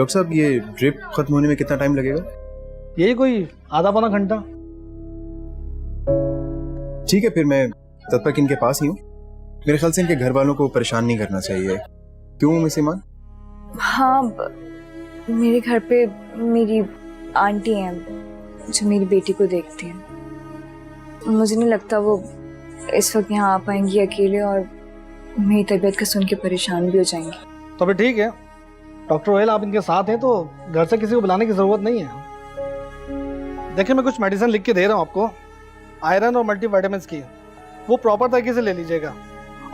Doctor साहब, ये drip खत्म होने में कितना टाइम लगेगा? यही कोई आधा पौना घंटा। ठीक है, फिर मैं तब तक इनके पास ही हूँ। मेरे ख्याल से इनके घर वालों को परेशान नहीं करना चाहिए। क्यों मिस ईमान? हाँ, मेरे घर पे मेरी आंटी हैं जो मेरी बेटी को देखती हैं। मुझे नहीं लगता वो इस वक्त यहाँ आ पाएंगी अकेले, और मेरी तबीयत का सुन के परेशान भी हो जाएंगी। तो फिर ठीक है डॉक्टर ओहेल, आप इनके साथ हैं तो घर से किसी को बुलाने की जरूरत नहीं है। देखिए मैं कुछ मेडिसिन लिख के दे रहा हूँ आपको, आयरन और मल्टीविटामिन्स की, वो प्रॉपर तरीके से ले लीजिएगा।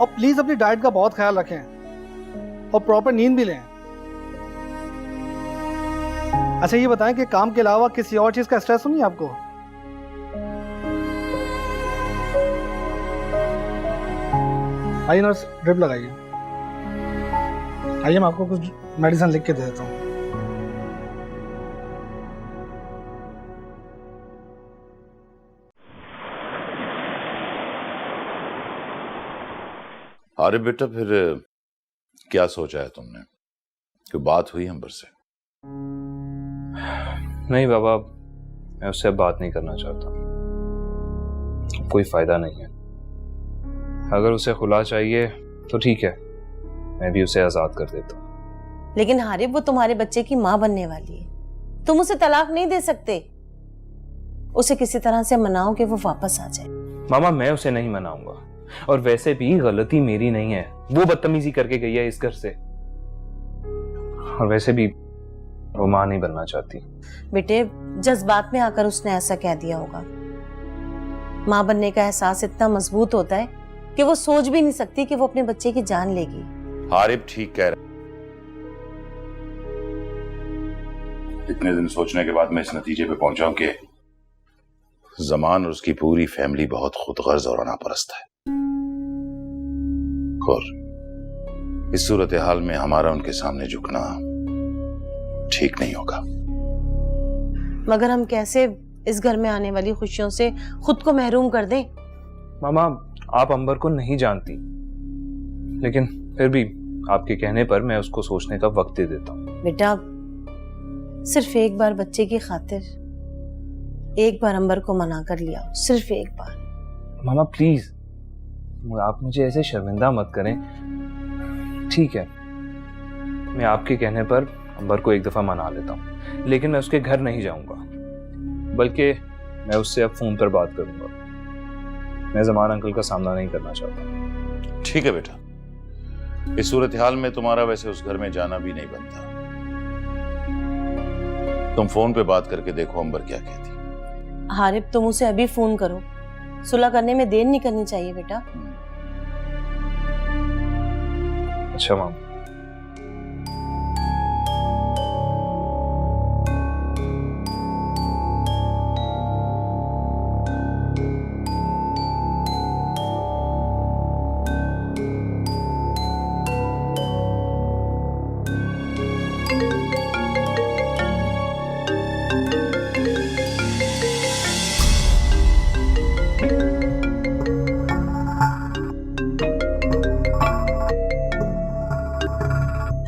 और प्लीज अपनी डाइट का बहुत ख्याल रखें और प्रॉपर नींद भी लें। अच्छा ये बताएं कि काम के अलावा किसी और चीज का स्ट्रेस तो नहीं है आपको? आइए नर्स, ड्रिप लगाइए। आइए मैं आपको कुछ मेडिसिन लिख के दे देता हूँ। अरे बेटा, फिर क्या सोचा है तुमने? कोई बात हुई अंबर से? नहीं बाबा, मैं उससे अब बात नहीं करना चाहता। कोई फायदा नहीं है। अगर उसे खुला चाहिए तो ठीक है, मैं भी उसे आजाद कर देता हूँ। लेकिन हारिब, वो तुम्हारे बच्चे की माँ बनने वाली है। तुम उसे तलाक नहीं दे सकते। उसे किसी तरह से मनाओ कि वो वापस आ जाए। मामा, मैं उसे नहीं मनाऊंगा, और वैसे भी गलती मेरी नहीं है। वो बदतमीजी करके गई है इस घर से, और वैसे भी वो माँ नहीं बनना चाहती। बेटे, जज्बात में आकर उसने ऐसा कह दिया होगा। माँ बनने का एहसास इतना मजबूत होता है कि वो सोच भी नहीं सकती कि वो अपने बच्चे की जान लेगी। हारिब ठीक कह रहा। इतने दिन सोचने के बाद मैं इस नतीजे पे पहुंचा हूं कि जमान और उसकी पूरी फैमिली बहुत खुदगर्ज और अनापरस्त है, और इस सूरत हाल में हमारा उनके सामने झुकना ठीक नहीं होगा। मगर हम कैसे इस घर में आने वाली खुशियों से खुद को महरूम कर दें? मामा, आप अंबर को नहीं जानती, लेकिन फिर भी आपके कहने पर मैं उसको सोचने का वक्त दे देता हूँ। बेटा, सिर्फ एक बार बच्चे की खातिर एक बार अंबर को मना कर लिया, सिर्फ एक बार। मामा प्लीज, आप मुझे ऐसे शर्मिंदा मत करें। ठीक है, मैं आपके कहने पर अंबर को एक दफा मना लेता हूँ, लेकिन मैं उसके घर नहीं जाऊंगा, बल्कि मैं उससे अब फोन पर बात करूंगा। मैं जमान अंकल का सामना नहीं करना चाहता। ठीक है बेटा, इस सूरत हाल में तुम्हारा वैसे उस घर में जाना भी नहीं बनता। तुम फोन पे बात करके देखो अंबर क्या कहती। हारिब, तुम उसे अभी फोन करो। सुलह करने में देर नहीं करनी चाहिए बेटा। अच्छा मामा।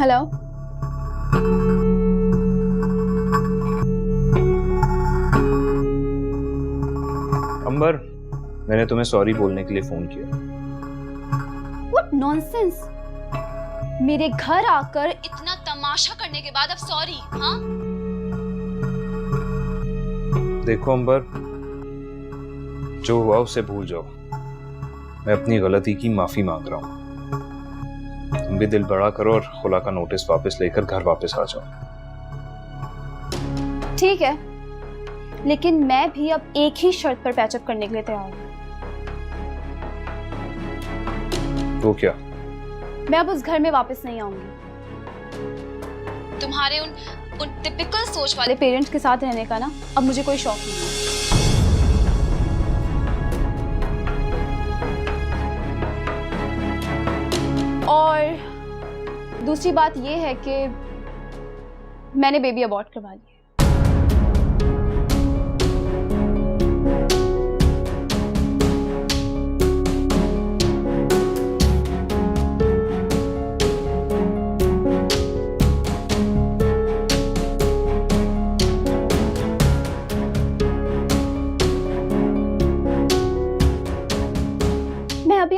हेलो, अंबर, मैंने तुम्हें सॉरी बोलने के लिए फोन किया। What nonsense! मेरे घर आकर इतना तमाशा करने के बाद अब सॉरी? हाँ, देखो अंबर, जो हुआ उसे भूल जाओ। मैं अपनी गलती की माफी मांग रहा हूँ। तुम भी दिल बड़ा करो और खुला का नोटिस वापस लेकर घर वापस आ जाओ। ठीक है, लेकिन मैं भी अब एक ही शर्त पर पैचअप करने के लिए तैयार हूँ। वो क्या? मैं अब उस घर में वापस नहीं आऊंगी। तुम्हारे उन टिपिकल सोच वाले पेरेंट्स के साथ रहने का ना अब मुझे कोई शौक नहीं है। और दूसरी बात ये है कि मैंने बेबी अबॉर्ट करवा ली है।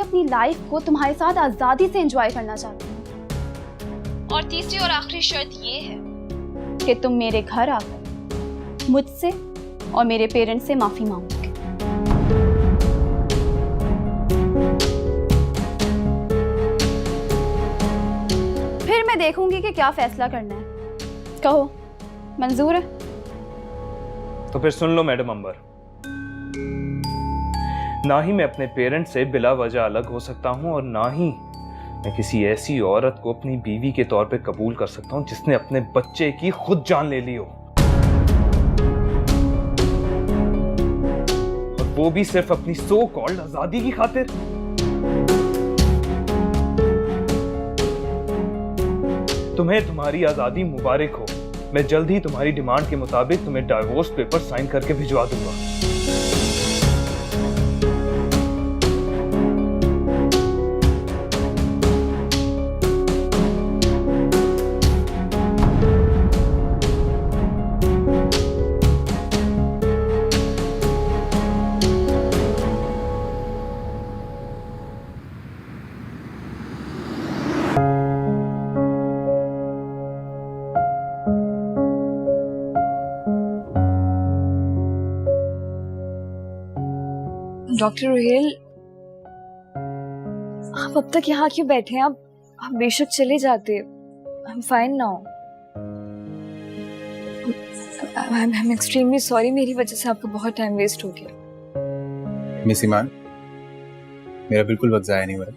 मैं अपनी लाइफ को तुम्हारे साथ आजादी से एंजॉय करना चाहती हूँ। और तीसरी और आखिरी शर्त ये है कि तुम मेरे घर आकर मुझसे और मेरे पेरेंट्स से माफी मांगोगे। फिर मैं देखूंगी कि क्या फैसला करना है। कहो, मंजूर है? तो फिर सुन लो मैडम अंबर, ना ही मैं अपने पेरेंट्स से बिला वजह अलग हो सकता हूं और ना ही मैं किसी ऐसी औरत को अपनी बीवी के तौर पे कबूल कर सकता हूं जिसने अपने बच्चे की खुद जान ले ली हो, और वो भी सिर्फ अपनी सो कॉल्ड आजादी की खातिर। तुम्हें तुम्हारी आजादी मुबारक हो। मैं जल्द ही तुम्हारी डिमांड के मुताबिक तुम्हें डाइवोर्स पेपर साइन करके भिजवा दूंगा। डॉक्टर रोहेल, आप अब तक यहाँ क्यों बैठे हैं? आप बेशक चले जाते। I am fine now. I am extremely sorry, मेरी वजह से आपका बहुत टाइम वेस्ट हो गया। मिस ईमान, मेरा बिल्कुल वक्त ज़ाया नहीं हो रहा।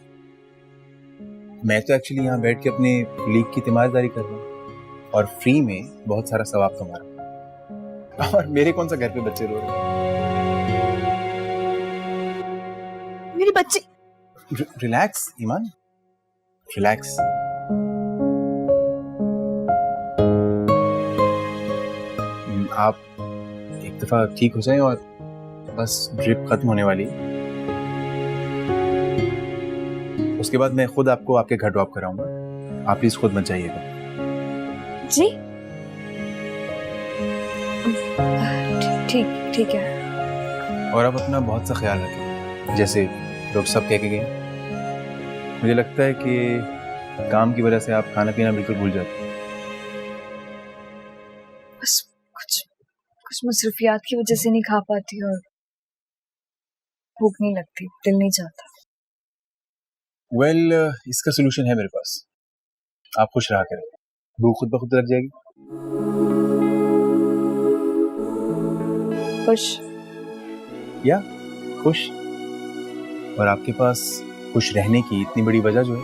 मैं तो एक्चुअली यहाँ बैठ के अपने लीग की तीमारदारी कर रहा हूँ और फ्री में बहुत सारा सवाब कमा रहा हूँ। और मेरे कौन सा घर पे बच्चे रो रहे हैं? मेरी बच्ची। रिलैक्स ईमान, रिलैक्स। आप एक दफा ठीक हो जाएं और बस ड्रिप खत्म होने वाली, उसके बाद मैं खुद आपको आपके घर ड्रॉप कराऊंगा। आप प्लीज खुद मत जाइएगा। जी ठीक ठीक है। और आप अपना बहुत सा ख्याल रखें, जैसे लोग सब कह के गए। मुझे लगता है कि काम की वजह से आप खाना पीना बिल्कुल भूल जाते हैं। बस कुछ मसरूफियात की वजह से नहीं खा पाती और भूख नहीं लगती, दिल नहीं चाहता। वेल, इसका सोल्यूशन है मेरे पास। आप खुश रहा करें, भूख खुद ब खुद लग जाएगी। खुश या खुश, और आपके पास खुश रहने की इतनी बड़ी वजह जो है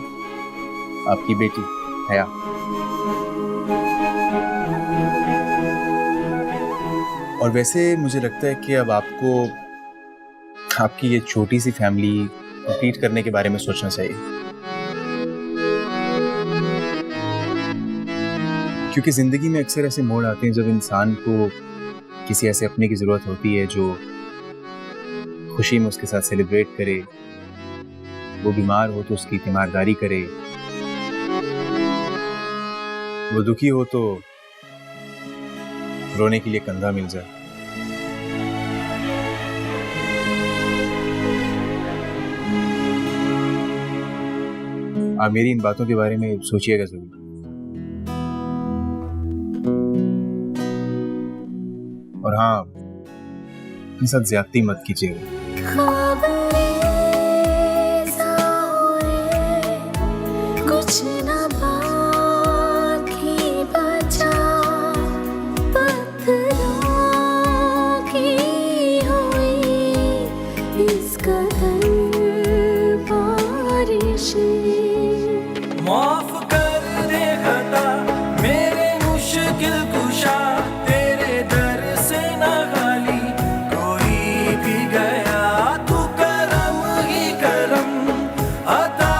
आपकी बेटी हया। और वैसे मुझे लगता है कि अब आपको आपकी ये छोटी सी फैमिली कंप्लीट करने के बारे में सोचना चाहिए, क्योंकि जिंदगी में अक्सर ऐसे मोड़ आते हैं जब इंसान को किसी ऐसे अपने की जरूरत होती है जो खुशी में उसके साथ सेलिब्रेट करे। वो बीमार हो तो उसकी तीमारदारी करे, वो दुखी हो तो रोने के लिए कंधा मिल जाए। आप मेरी इन बातों के बारे में सोचिएगा जरूर। और हाँ, अपने साथ ज्यादती मत कीजिएगा। कुछ न बाकी बचा, पत्थरों की हुई इस कदर बारिश। माफ कर दे खता मेरे मुश्किल कुशा, तेरे दर से न खाली कोई भी गया। तू करम ही करम, अता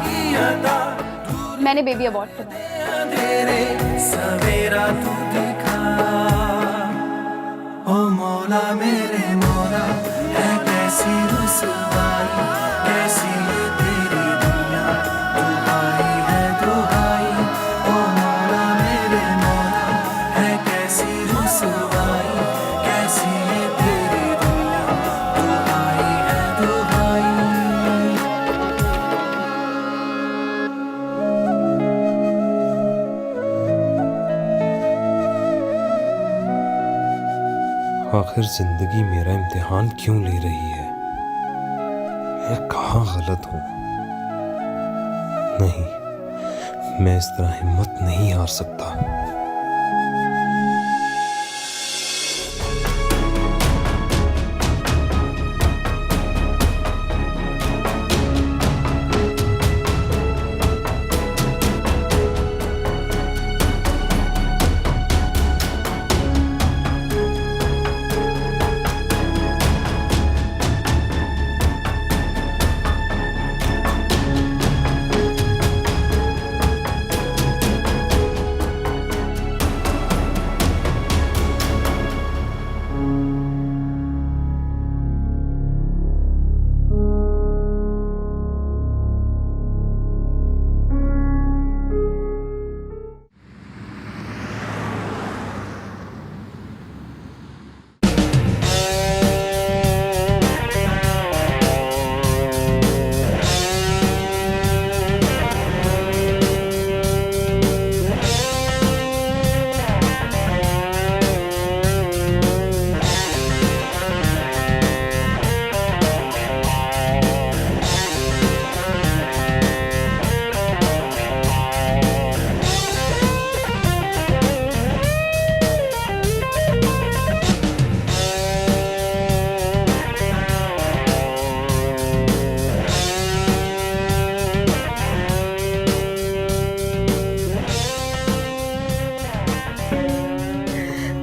ही अता। मैंने बेबी अबॉर्ट करवाया। तेरे सवेरा तू दिखा, ओ मौला मेरे मौला, है कैसी रुसवाई, कैसी है तेरी दुनिया। दुहाई है दुहाई, ओ मौला मेरे मौला, है कैसी रुसवाई, कैसी है तेरी दुनिया। दुहाई है दुहाई। आखिर जिंदगी मेरा इम्तिहान क्यों ले रही है? मैं कहाँ गलत हूँ? नहीं, मैं इस तरह हिम्मत नहीं हार सकता।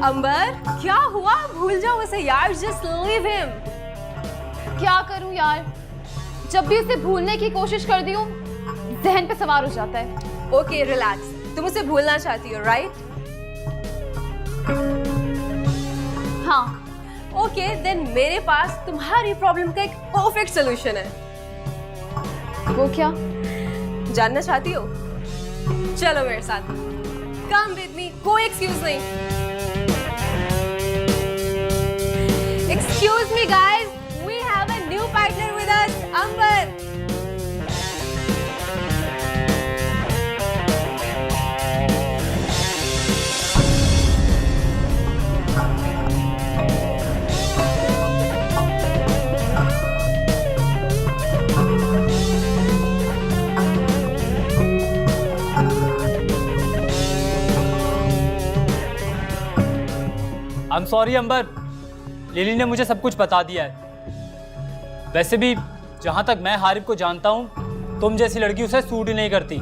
अंबर, क्या हुआ? भूल जाओ उसे यार, जस्ट लीव हिम। क्या करूं यार, जब भी उसे भूलने की कोशिश करती हूँ जहन पे सवार हो जाता है। ओके रिलैक्स, तुम उसे भूलना चाहती हो राइट? हाँ। ओके देन मेरे पास तुम्हारी प्रॉब्लम का एक परफेक्ट सॉल्यूशन है। वो क्या? जानना चाहती हो? चलो मेरे साथ, कम विद मी, कोई एक्सक्यूज नहीं। Excuse me guys, we have a new partner with us, Amber. I'm sorry Amber, Lily ने मुझे सब कुछ बता दिया है। वैसे भी जहाँ तक मैं हारिब को जानता हूँ, तुम जैसी लड़की उसे सूट ही नहीं करती।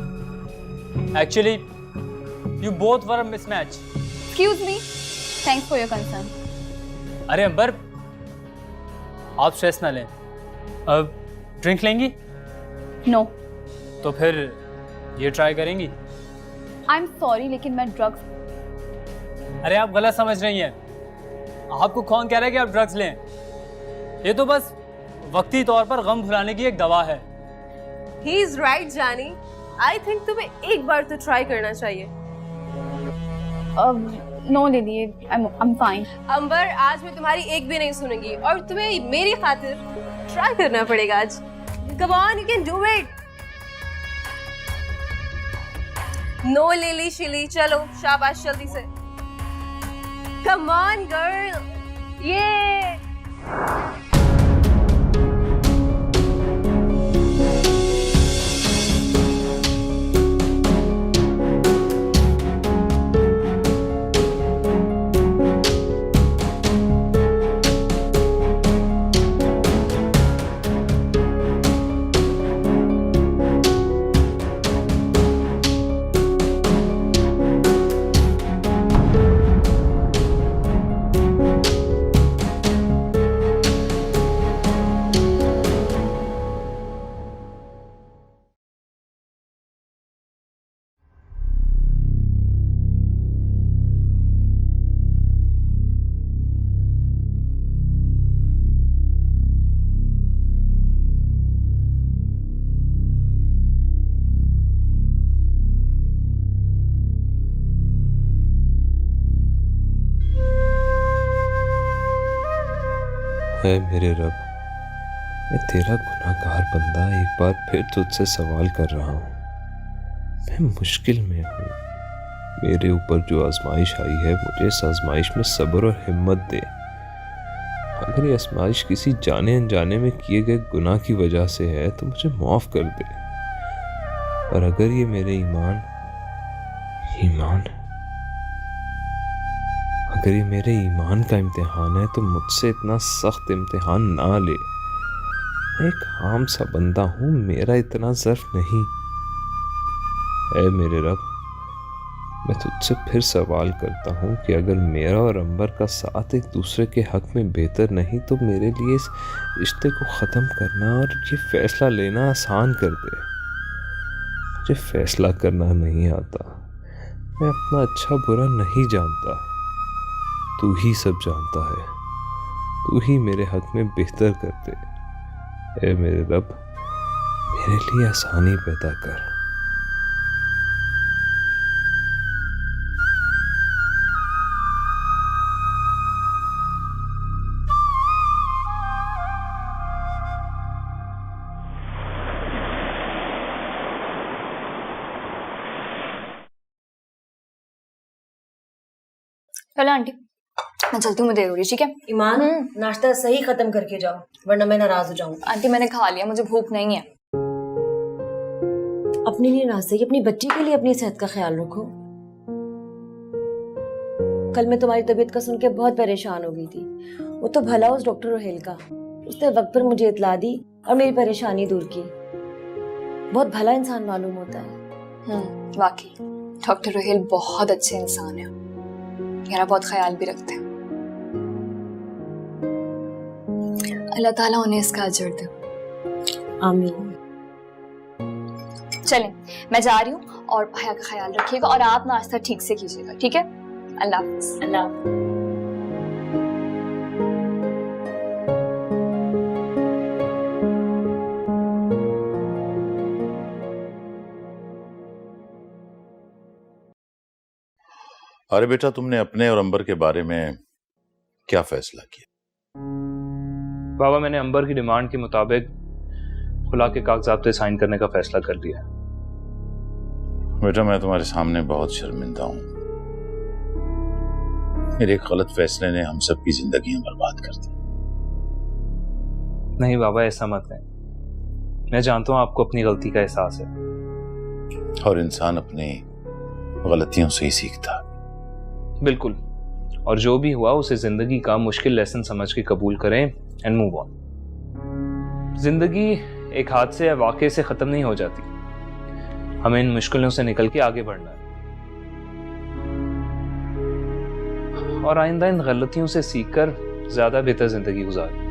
Actually you both were a mismatch. Excuse me, thanks for your concern. अरे अंबर, आप स्ट्रेस ना लें। अब ड्रिंक लेंगी? No. तो फिर ये ट्राई करेंगी? I'm sorry, लेकिन मैं ड्रग्स। अरे आप गलत समझ रही हैं। आपको कौन कह रहा है कि आप ड्रग्स लें? ये तो बस वक्ती तौर पर गम भुलाने की एक दवा है। He is right, जानी। I think तुम्हें एक बार तो ट्राई करना चाहिए। No lily, I'm fine. अंबर, आज मैं तुम्हारी एक भी नहीं सुनूंगी और तुम्हें मेरी खातिर ट्राई करना पड़ेगा आज। Come on, you can do it. No lily शिली, चलो शाबाश जल्दी से। Come on, girl. Yeah. है मेरे रब, मैं तेरा गुनाहगार बंदा एक बार फिर तुझसे सवाल कर रहा हूँ। मैं मुश्किल में हूँ, मेरे ऊपर जो आजमाइश आई है मुझे इस आजमाइश में सब्र और हिम्मत दे। अगर ये आजमाइश किसी जाने अनजाने में किए गए गुनाह की वजह से है तो मुझे माफ कर दे, और अगर ये मेरे ईमान अगर ये मेरे ईमान का इम्तिहान है तो मुझसे इतना सख्त इम्तिहान ना ले। मैं एक आम सा बंदा हूँ, मेरा इतना ज़र्फ नहीं। ऐ मेरे रब, मैं तुझसे फिर सवाल करता हूँ कि अगर मेरा और अंबर का साथ एक दूसरे के हक में बेहतर नहीं तो मेरे लिए इस रिश्ते को ख़त्म करना और ये फैसला लेना आसान कर दे। मुझे फैसला करना नहीं आता, मैं अपना अच्छा बुरा नहीं जानता, तू ही सब जानता है। तू ही मेरे हक में बेहतर कर दे। ऐ मेरे रब, मेरे लिए आसानी पैदा कर। चलो आंटी, मैं चलती हूँ, मुझे देर हो रही है, ठीक है? ईमान, नाश्ता सही खत्म करके जाओ वरना मैं नाराज हो जाऊंगी। आंटी मैंने खा लिया, मुझे भूख नहीं है। अपने लिए ना सही, अपनी बच्ची के लिए अपनी सेहत का ख्याल रखो। कल मैं तुम्हारी तबीयत का सुन के बहुत परेशान हो गई थी। वो तो भला उस डॉक्टर रोहेल का, उसने वक्त पर मुझे इतला दी और मेरी परेशानी दूर की। बहुत भला इंसान मालूम होता है। वाकई डॉक्टर रोहेल बहुत अच्छे इंसान है, मेरा बहुत ख्याल भी रखते हैं। अल्लाह ताला उन्हें इसका अजर दे। आमीन। चलें, मैं जा रही हूँ और भैया का ख्याल रखिएगा और आप नाश्ता ठीक से कीजिएगा, ठीक है? अल्लाह हाफ़िज़। अल्लाह हाफ़िज़। अरे बेटा, तुमने अपने और अंबर के बारे में क्या फैसला किया? बाबा, मैंने अंबर की डिमांड के मुताबिक खुला के कागजात पे साइन करने का फैसला कर लिया है। बेटा, मैं तुम्हारे सामने बहुत शर्मिंदा हूं। मेरे एक गलत फैसले ने हम सब की जिंदगियां बर्बाद कर दी। नहीं बाबा, ऐसा मत कहें। मैं जानता हूं आपको अपनी गलती का एहसास है, और इंसान अपनी गलतियों से ही सीखता। बिल्कुल, और जो भी हुआ उसे जिंदगी का मुश्किल लेसन समझ के कबूल करें एंड मूव ऑन। जिंदगी एक हादसे या वाक़े से खत्म नहीं हो जाती, हमें इन मुश्किलों से निकल के आगे बढ़ना है और आइंदा इन गलतियों से सीखकर ज्यादा बेहतर जिंदगी गुजारें।